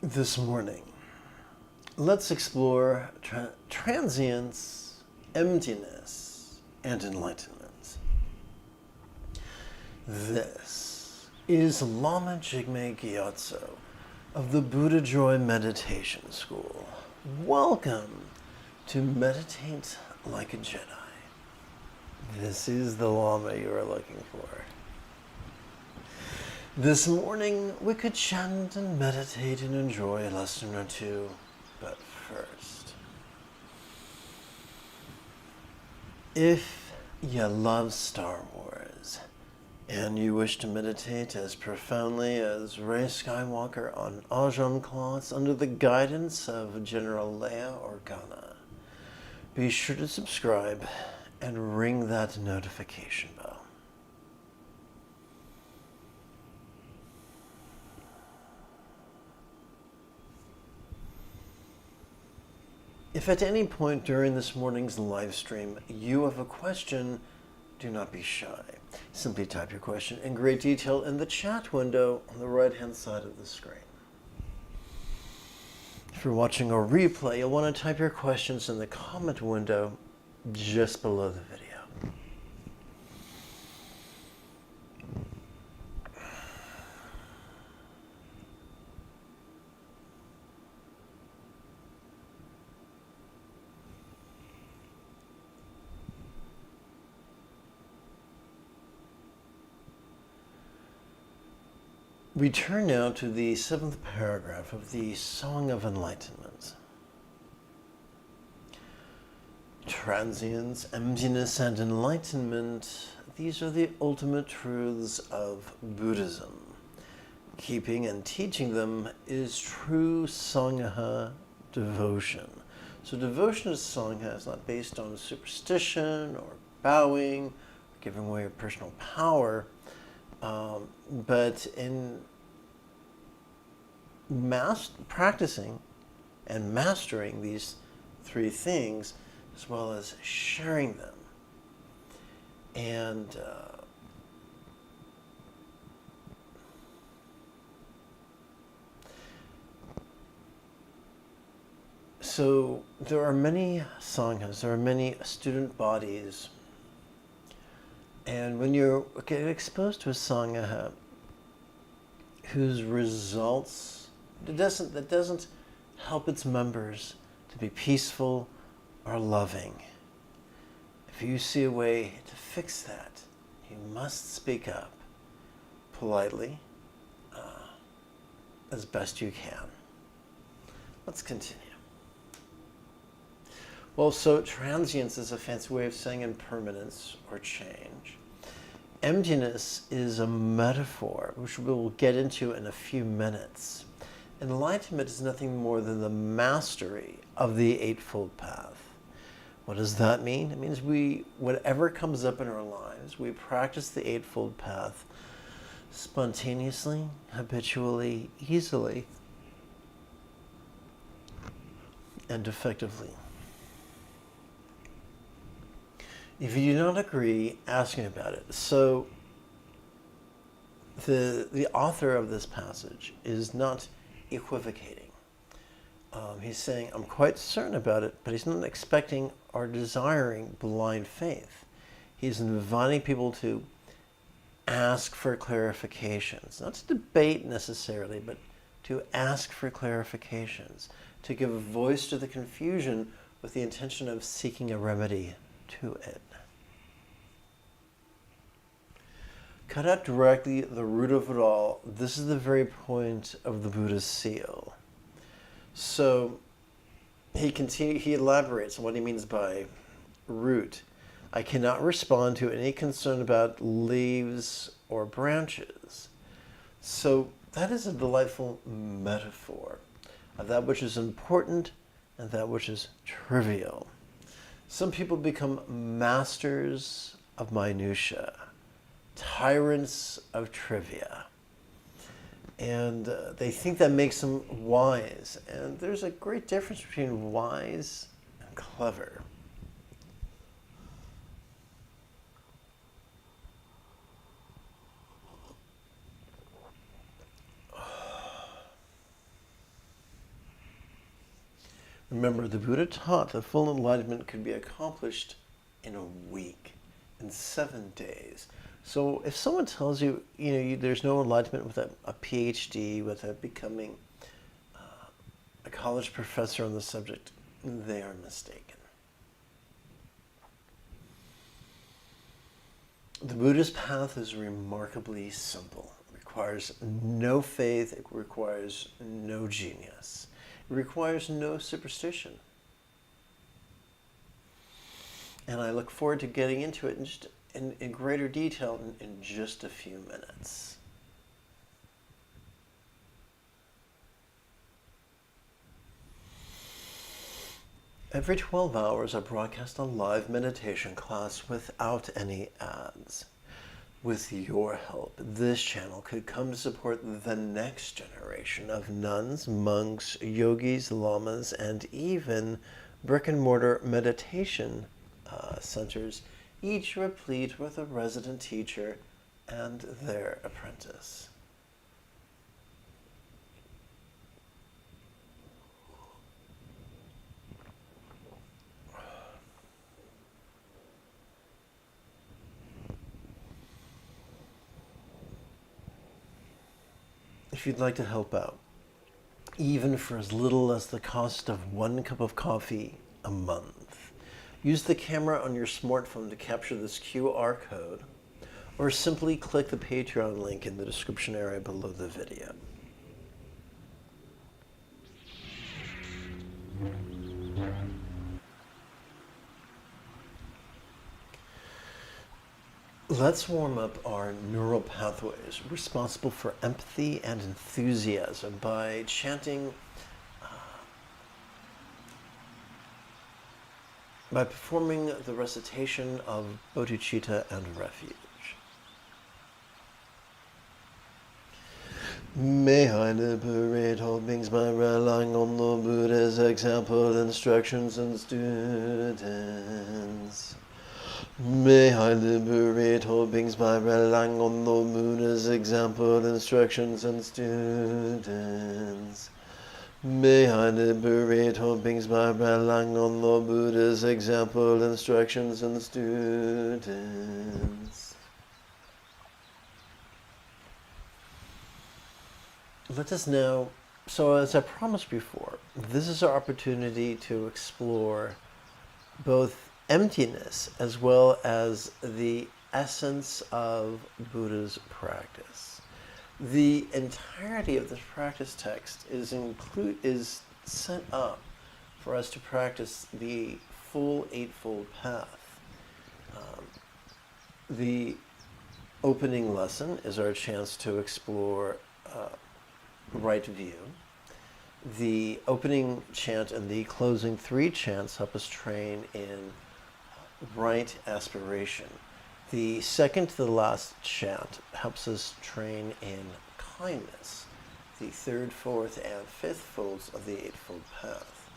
This morning, let's explore transience, emptiness, and enlightenment. This is Lama Jigme Gyatso of the Buddha Joy Meditation School. Welcome to Meditate Like a Jedi. This is the Lama you are looking for. This morning, we could chant and meditate and enjoy a lesson or two, but first, if you love Star Wars and you wish to meditate as profoundly as Rey Skywalker on Ajahn Cloths under the guidance of General Leia Organa, be sure to subscribe and ring that notification bell. If at any point during this morning's live stream you have a question, do not be shy. Simply type your question in great detail in the chat window on the right-hand side of the screen. If you're watching a replay, you'll want to type your questions in the comment window just below the video. We turn now to the 7th paragraph of the Song of Enlightenment. Transience, emptiness, and enlightenment, these are the ultimate truths of Buddhism. Keeping and teaching them is true Sangha devotion. So devotion to Sangha is not based on superstition or bowing, or giving away your personal power, but in practicing and mastering these three things, as well as sharing them. And so there are many sanghas, there are many student bodies. And when you get exposed to a sangha whose results, that doesn't help its members to be peaceful or loving, if you see a way to fix that, you must speak up politely as best you can. Let's continue. Well, so transience is a fancy way of saying impermanence or change. Emptiness is a metaphor, which we will get into in a few minutes. Enlightenment is nothing more than the mastery of the Eightfold Path. What does that mean? It means whatever comes up in our lives, we practice the Eightfold Path spontaneously, habitually, easily, and effectively. If you do not agree, ask me about it. So the author of this passage is not equivocating. He's saying, I'm quite certain about it, but he's not expecting or desiring blind faith. He's inviting people to ask for clarifications, not to debate necessarily, but to ask for clarifications, to give voice to the confusion with the intention of seeking a remedy to it. Cut out directly the root of it all. This is the very point of the Buddha's seal. So he elaborates on what he means by root. I cannot respond to any concern about leaves or branches. So that is a delightful metaphor of that which is important and that which is trivial. Some people become masters of minutia, tyrants of trivia, and they think that makes them wise. And there's a great difference between wise and clever. Remember, the Buddha taught that full enlightenment could be accomplished in a week, in 7 days. So if someone tells you, there's no enlightenment without a PhD, without becoming a college professor on the subject, they are mistaken. The Buddhist path is remarkably simple. It requires no faith. It requires no genius. It requires no superstition. And I look forward to getting into it in greater detail in just a few minutes. Every 12 hours, I broadcast a live meditation class without any ads. With your help, this channel could come to support the next generation of nuns, monks, yogis, lamas, and even brick-and-mortar meditation centers, each replete with a resident teacher and their apprentice. If you'd like to help out, even for as little as the cost of 1 cup of coffee a month, use the camera on your smartphone to capture this QR code, or simply click the Patreon link in the description area below the video. Let's warm up our neural pathways responsible for empathy and enthusiasm by chanting, by performing the recitation of bodhicitta and refuge. May I liberate all beings by relying on the Buddha's example, instructions, and students. May I liberate all beings by relying on the Buddha's example, instructions, and students. May I liberate all beings by relying on the Buddha's example, instructions, and students. Let us now, so as I promised before, this is our opportunity to explore both emptiness as well as the essence of Buddha's practice. The entirety of this practice text is set up for us to practice the full Eightfold Path. The opening lesson is our chance to explore right view. The opening chant and the closing 3 chants help us train in right aspiration. The second to the last chant helps us train in kindness. The 3rd, 4th, and 5th folds of the Eightfold Path.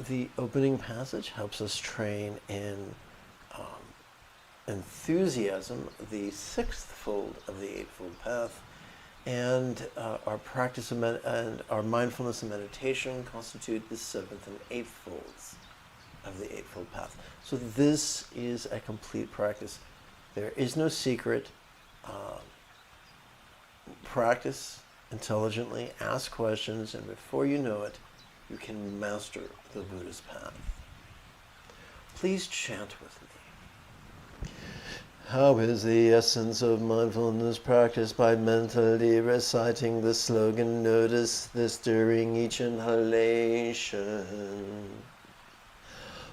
The opening passage helps us train in enthusiasm, the 6th fold of the Eightfold Path, and our practice and our mindfulness and meditation constitute the 7th and 8th folds of the Eightfold Path. So this is a complete practice. There is no secret. Practice intelligently, ask questions, and before you know it, you can master the Buddha's path. Please chant with me. How is the essence of mindfulness practiced? By mentally reciting the slogan. Notice this during each inhalation.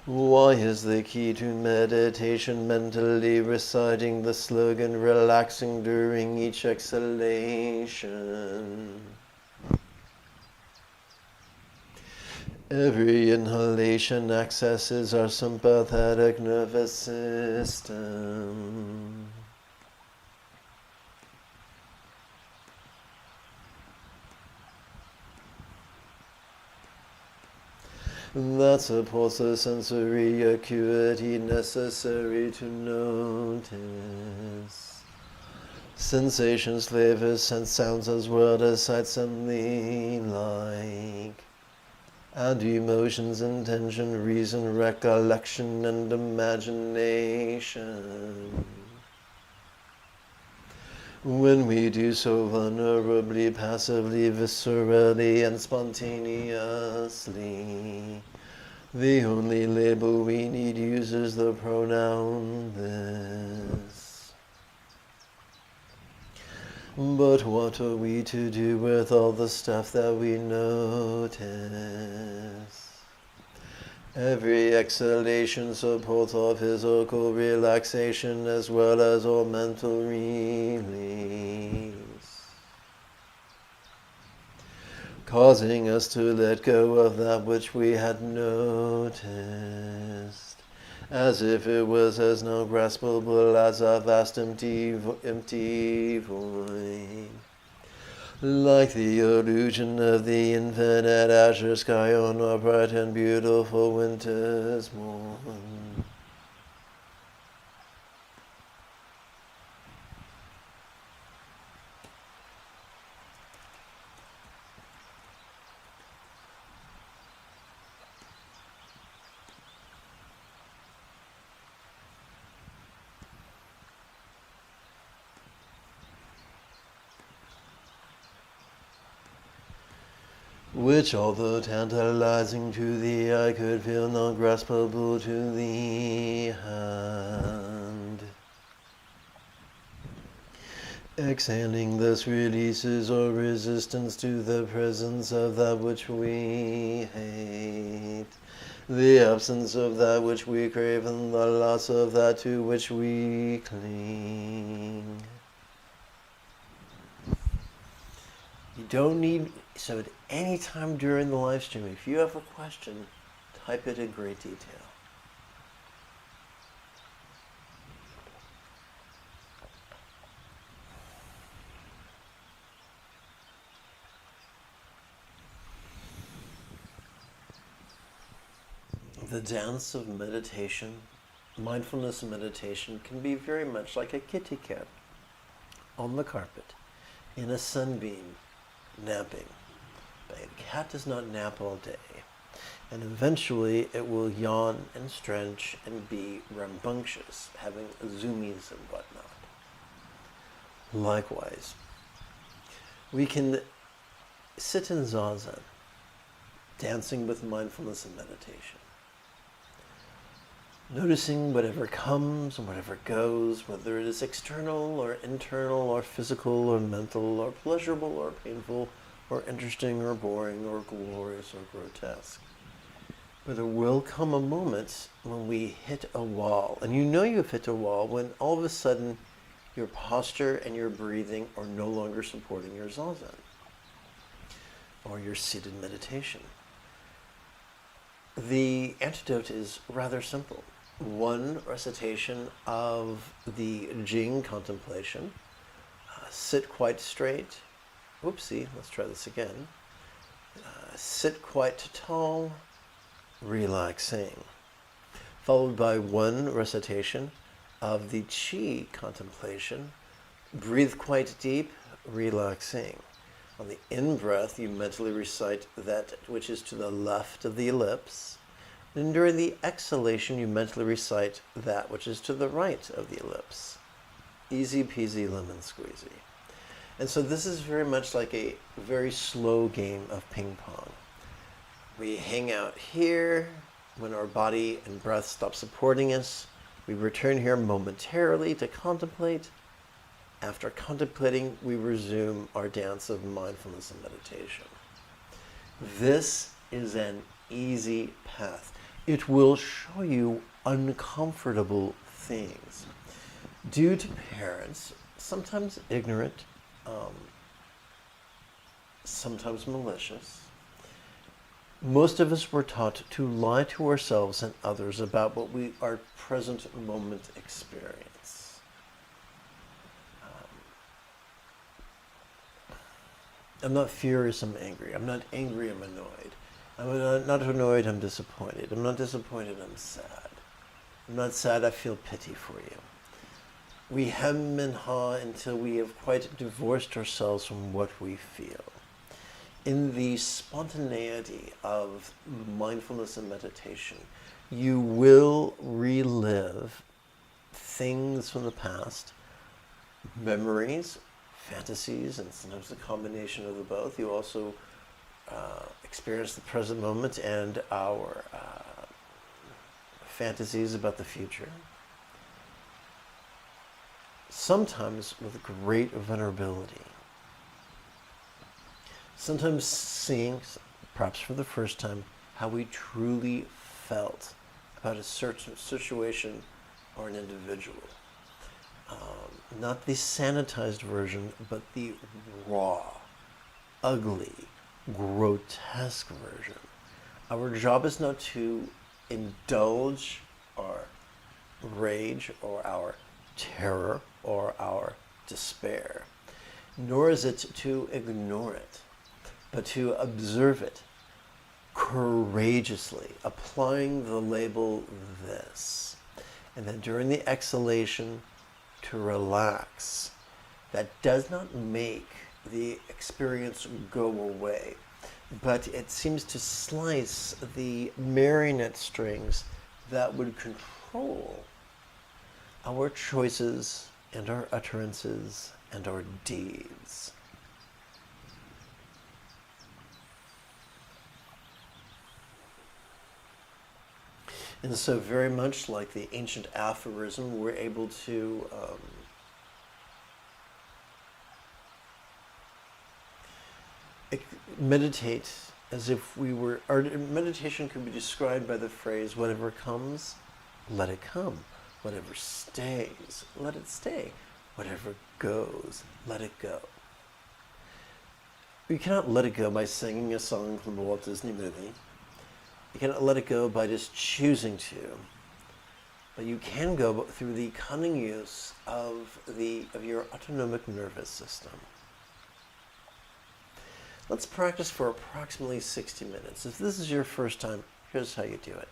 Why is the key to meditation mentally reciting the slogan, relaxing during each exhalation? Every inhalation accesses our sympathetic nervous system. That supports the sensory acuity necessary to notice sensations, flavors, and sounds, as well as sights and the like. and emotions, intention, reason, recollection, and imagination. When we do so vulnerably, passively, viscerally, and spontaneously, the only label we need uses the pronoun this. But what are we to do with all the stuff that we notice? Every exhalation supports our physical relaxation as well as our mental release, causing us to let go of that which we had noticed, as if it was as no graspable as a vast empty void. Like the illusion of the infinite azure sky on a bright and beautiful winter's morn. Which, although tantalizing to the eye, could feel not graspable to the hand. Exhaling thus releases our resistance to the presence of that which we hate, the absence of that which we crave, and the loss of that to which we cling. You don't need, so at any time during the live stream, if you have a question, type it in great detail. The dance of meditation, mindfulness meditation, can be very much like a kitty cat on the carpet in a sunbeam napping. But a cat does not nap all day, and eventually it will yawn and stretch and be rambunctious, having zoomies and whatnot. Likewise, we can sit in zazen, dancing with mindfulness and meditation, noticing whatever comes and whatever goes, whether it is external or internal or physical or mental or pleasurable or painful or interesting or boring or glorious or grotesque. But there will come a moment when we hit a wall, and you know you've hit a wall when all of a sudden your posture and your breathing are no longer supporting your zazen or your seated meditation. The antidote is rather simple. One recitation of the Jing contemplation. Sit quite straight. Oopsie, let's try this again. Sit quite tall, relaxing. Followed by one recitation of the Qi contemplation. Breathe quite deep, relaxing. On the in-breath, you mentally recite that which is to the left of the ellipse. And during the exhalation, you mentally recite that which is to the right of the ellipse. Easy peasy lemon squeezy. And so this is very much like a very slow game of ping pong. We hang out here. When our body and breath stop supporting us, we return here momentarily to contemplate. After contemplating, we resume our dance of mindfulness and meditation. This is an easy path. It will show you uncomfortable things due to parents, sometimes ignorant, sometimes malicious. Most of us were taught to lie to ourselves and others about what we our present moment experience. I'm not furious, I'm angry. I'm not angry, I'm annoyed. I'm not annoyed, I'm disappointed. I'm not disappointed, I'm sad. I'm not sad, I feel pity for you. We hem and haw until we have quite divorced ourselves from what we feel. in the spontaneity of mindfulness and meditation, you will relive things from the past, memories, fantasies, and sometimes a combination of the both. You also experience the present moment and our fantasies about the future. Sometimes with great vulnerability. Sometimes seeing, perhaps for the first time, how we truly felt about a certain situation or an individual. Not the sanitized version, but the raw, ugly, grotesque version. Our job is not to indulge our rage or our terror or our despair, nor is it to ignore it, but to observe it courageously, applying the label this. And then during the exhalation, to relax. That does not make the experience go away, but it seems to slice the marionette strings that would control our choices and our utterances and our deeds. And so very much like the ancient aphorism, we're able to meditate as if we were, our meditation could be described by the phrase, whatever comes, let it come. Whatever stays, let it stay. Whatever goes, let it go. You cannot let it go by singing a song from a Walt Disney movie. You cannot let it go by just choosing to. But you can go through the cunning use of your autonomic nervous system. Let's practice for approximately 60 minutes. If this is your first time, here's how you do it.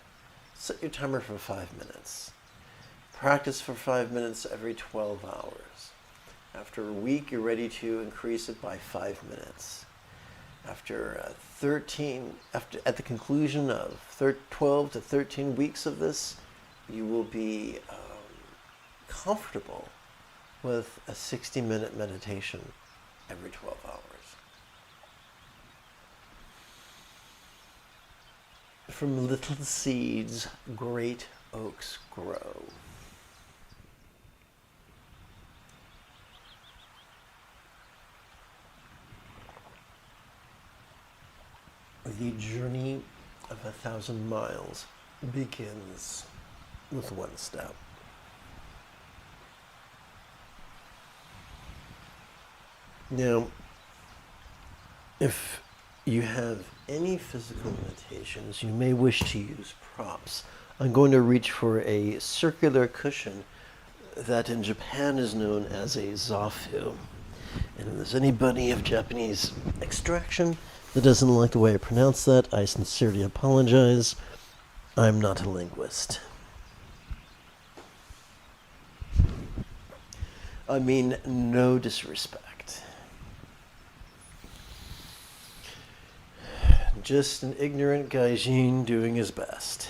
Set your timer for 5 minutes. Practice for 5 minutes every 12 hours. After a week, you're ready to increase it by 5 minutes. After at the conclusion of 12 to 13 weeks of this, you will be comfortable with a 60-minute meditation every 12 hours. From little seeds, great oaks grow. The journey of 1,000 miles begins with one step. Now, if you have any physical limitations, you may wish to use props. I'm going to reach for a circular cushion that in Japan is known as a zafu. And if there's anybody of Japanese extraction that doesn't like the way I pronounce that, I sincerely apologize. I'm not a linguist. I mean, no disrespect. Just an ignorant gaijin doing his best.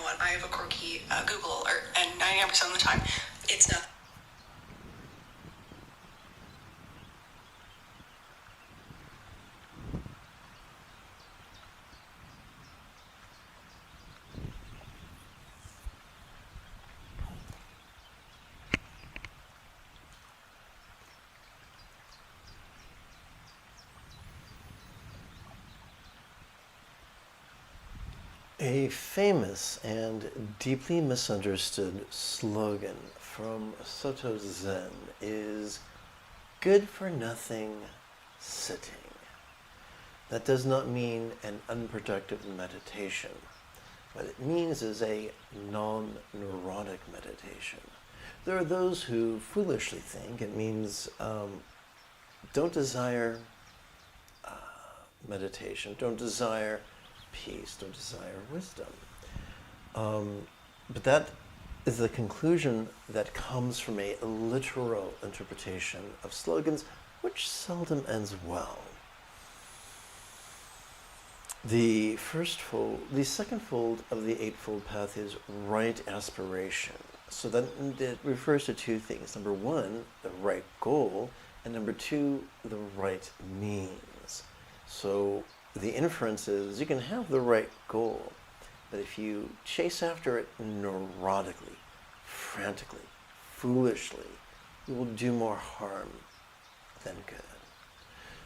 what, I have a quirky Google alert, and 99% of the time, it's not. A famous and deeply misunderstood slogan from Soto Zen is good for nothing sitting. That does not mean an unproductive meditation. What it means is a non-neurotic meditation. There are those who foolishly think it means don't desire meditation, don't desire peace, don't desire wisdom. But that is the conclusion that comes from a literal interpretation of slogans, which seldom ends well. The second fold of the Eightfold Path is right aspiration. So that it refers to two things. Number one, the right goal, and number two, the right means. So the inference is you can have the right goal, but if you chase after it neurotically, frantically, foolishly, you will do more harm than good.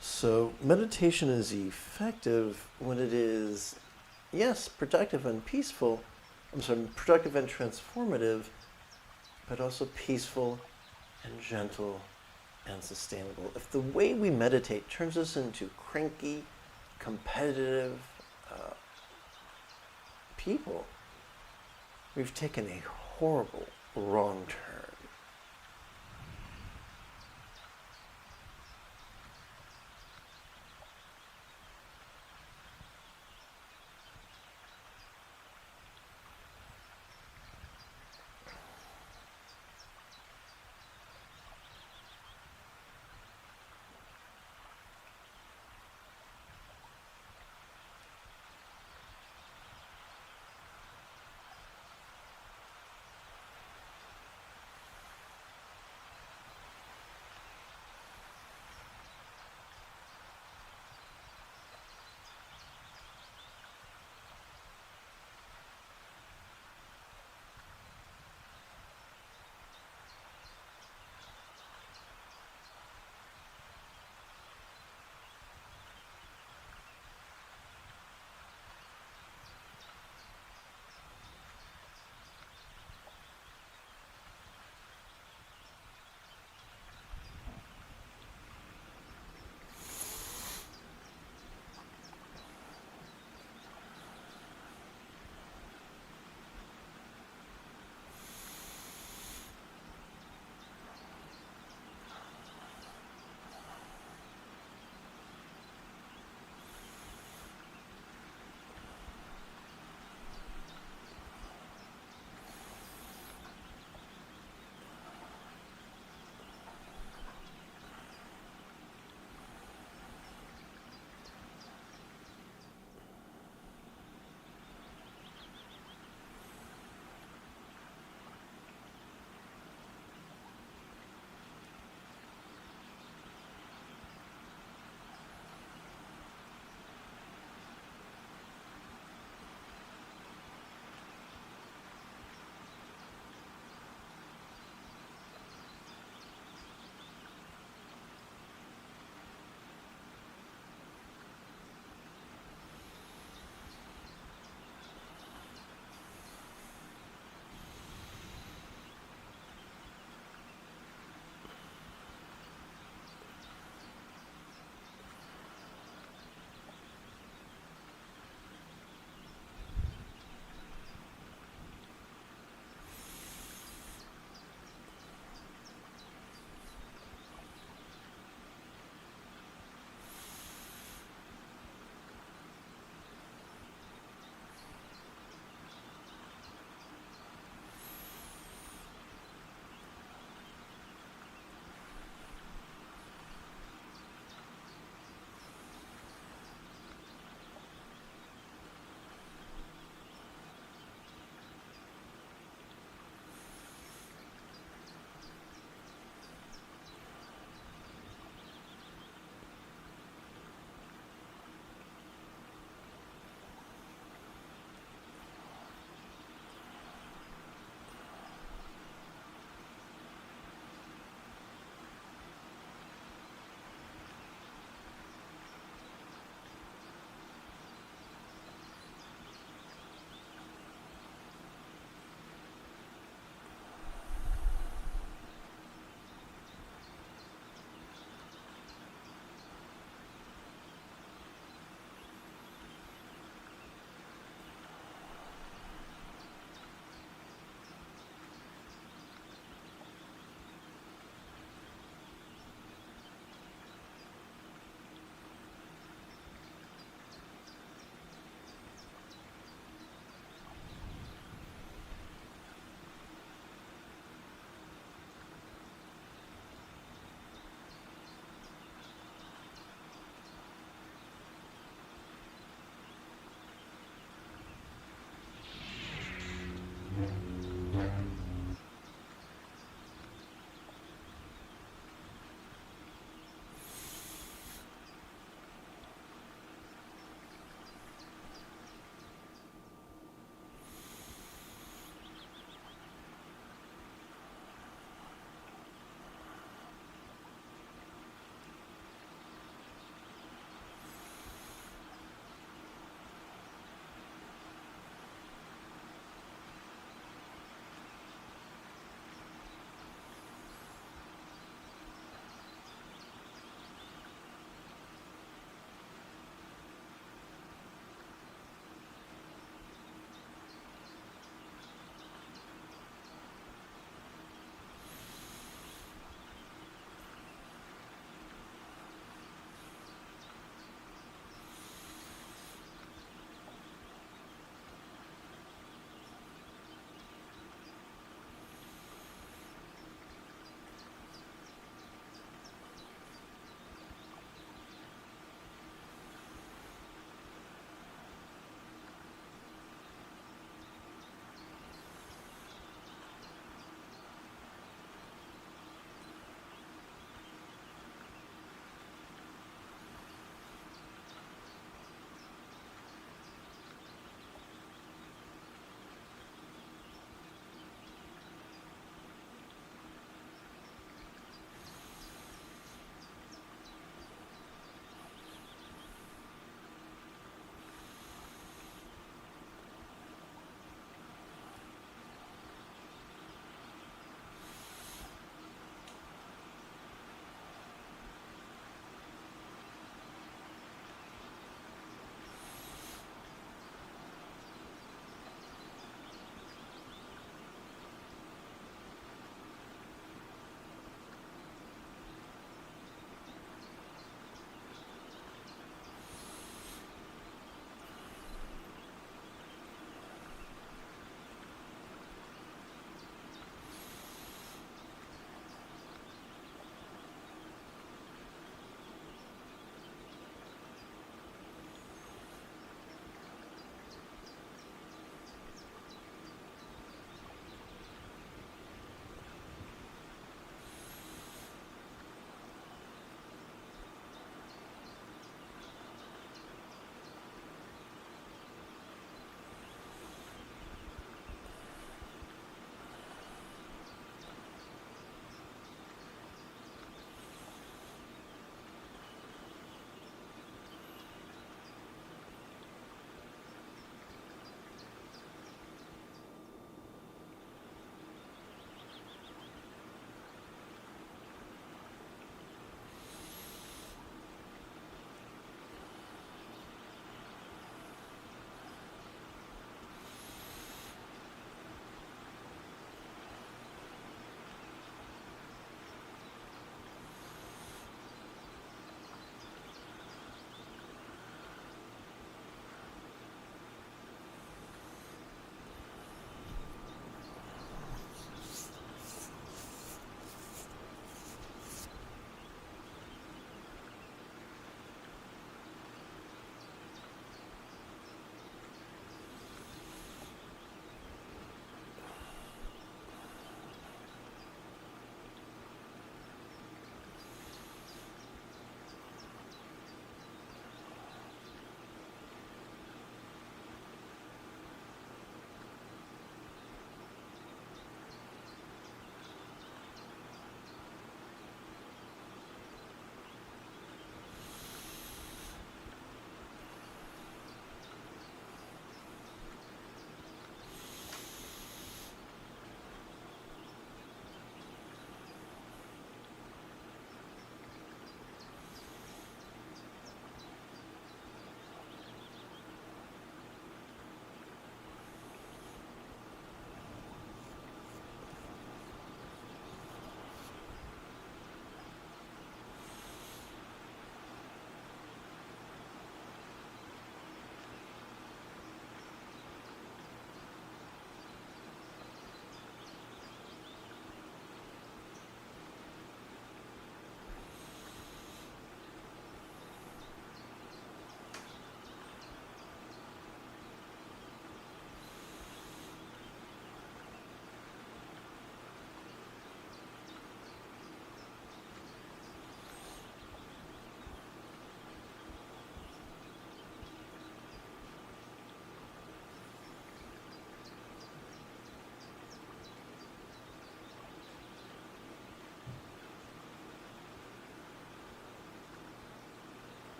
So meditation is effective when it is, yes, productive and peaceful, productive and transformative, but also peaceful and gentle and sustainable. If the way we meditate turns us into cranky, competitive people, we've taken a horrible wrong turn.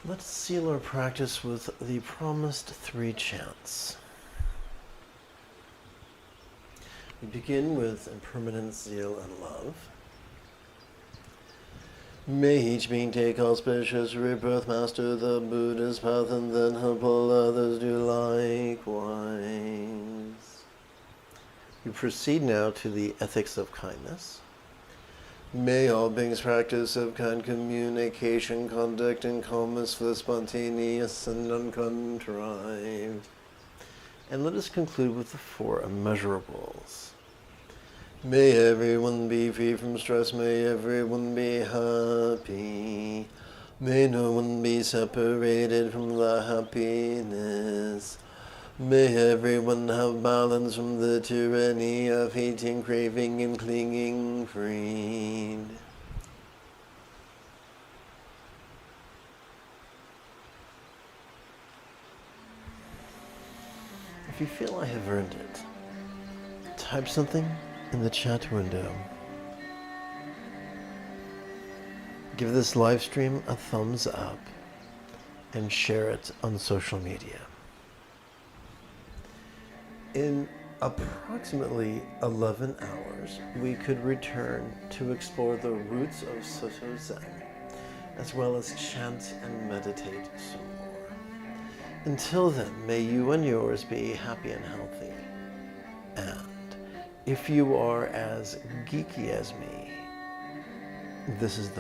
Let's seal our practice with the promised 3 chants. We begin with impermanent zeal and love. May each being take auspicious rebirth, master the Buddha's path, and then help all others do likewise. We proceed now to the ethics of kindness. May all beings practice of kind communication, conduct, and calmness for spontaneous and uncontrived. And let us conclude with the 4 immeasurables. May everyone be free from stress, may everyone be happy. May no one be separated from the happiness. May everyone have balance from the tyranny of hating, craving, and clinging freed. If you feel I have earned it, type something in the chat window. Give this live stream a thumbs up and share it on social media. In approximately 11 hours, we could return to explore the roots of Soto Zen, as well as chant and meditate some more. Until then, may you and yours be happy and healthy. And if you are as geeky as me, this is the